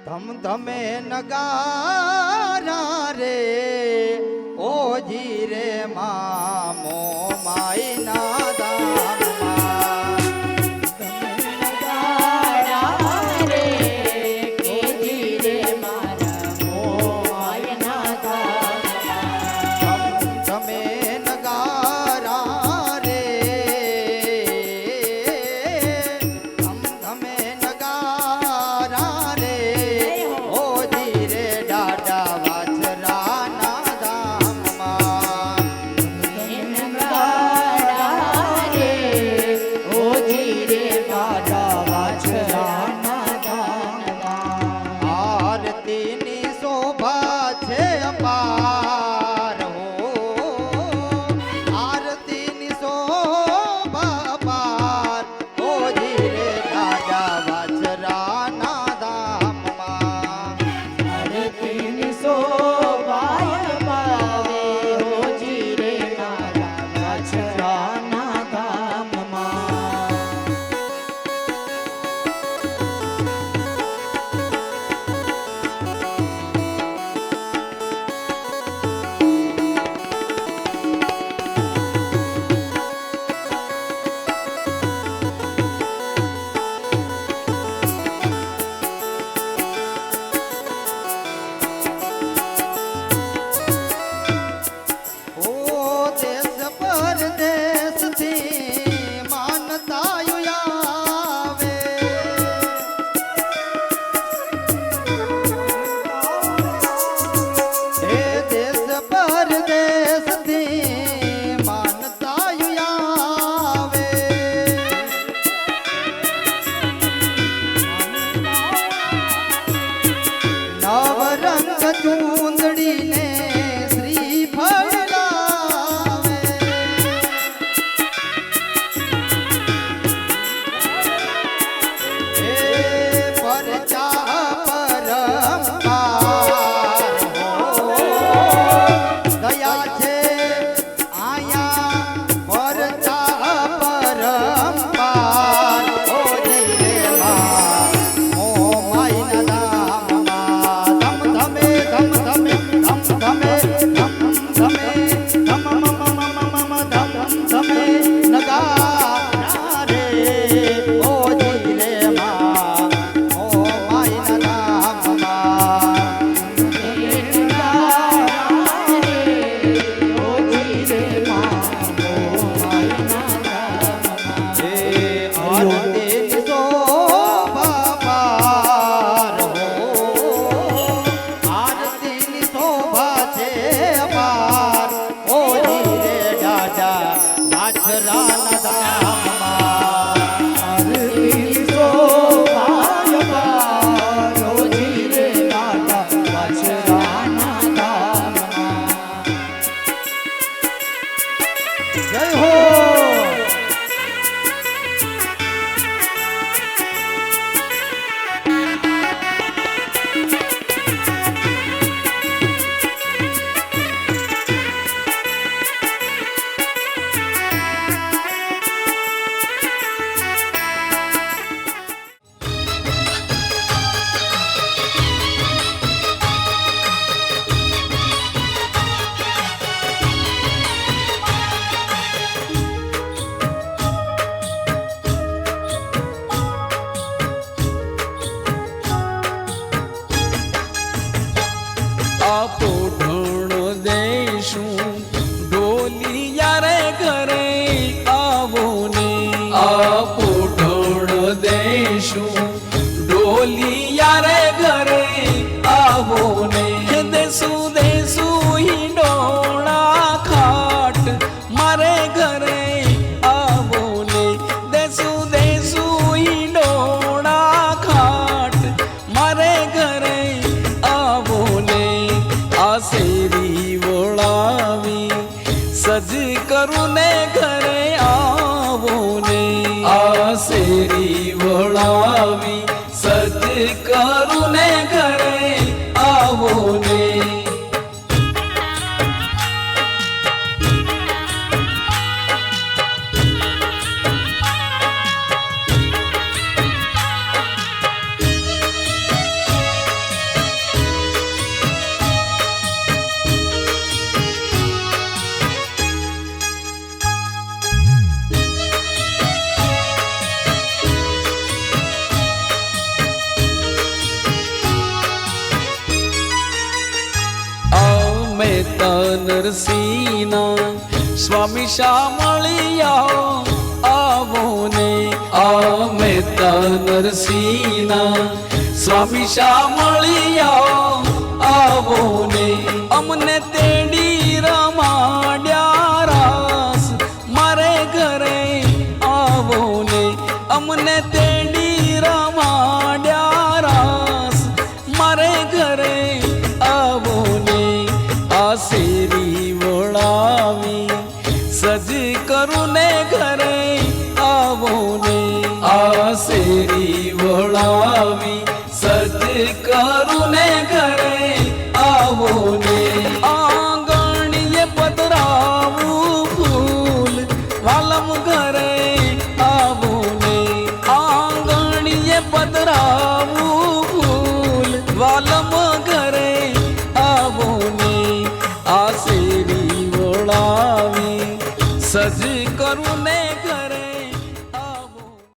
ધમ ધમે નગારા રે ઓજી રે મામો માઈ ના દામમાં ધમે નગારા રે ધમ ધમે નગારા રે ઓજી રે ડાડા વાછરા ના દામમાં આરતીની શોભા છે અપાર હો આરતીની શોભા અપાર ઓજી રે ડાડા વાછરા ના દામમાં ઓ દેશ પરદેશથી માનતાયું આવે હે દેશ પરદેશથી માનતાયું આવે નવરંગ ચૂંદડીને શ્રીફળ લાવે હે પરચા પરંપાર હો દયા છે આયા પરચા પરંપાર ઓજી રે માં ઓ માઈ ના દામમાં ધમ ધમે ધમ ધમે ધમ ધમે ધમ ધમે ધમ મમ ધમ ધમે નગારા રે ઓજી રે માં ઓ માઈ ના દામમાં હે આરતીની શોભા પાર હો આરતીની શોભા છે અપાર ઓજી રે ડાડા વાછરા ના દામમાં જય હો આપો ઢોણો દઈશું ઢોલિયા રે ઘરે આવો ને આપો ઢોણો દઈશું ઢોલિયા રે ઘરે આવો ને દેશું દેશું હિંડોળા ખાટ મારે ઘરે આવો ને દેશું દેશું હિંડોળા ખાટ મારે ઘરે આવો ને આ શેરી વળાવી સજ કરું ને ઘરે આવો ને આ શેરી વળાવી સજ કરું ને ઘરે આવો ને મહેતા નરસિંહના સ્વામી શામળિયા આવો ને આ મહેતા નરસિંહના સ્વામી શામળિયા આવો ને અમને તેડી રમાડ્યા રાસ મારે ઘરે આવો ને અમને તેડી રમાડ્યા રાસ મારે ઘરે આવો ને આ શેરી વળાવી સજ કરું ને ઘરે આવો ને આ શેરી વળાવી સજ કરું ને ઘરે આવો ને આંગણીએ પધરાવું ફૂલ વાલમ ઘરે આવો ને આંગણીએ પધરાવું ફૂલ વાલમ ઘરે આવો ને આ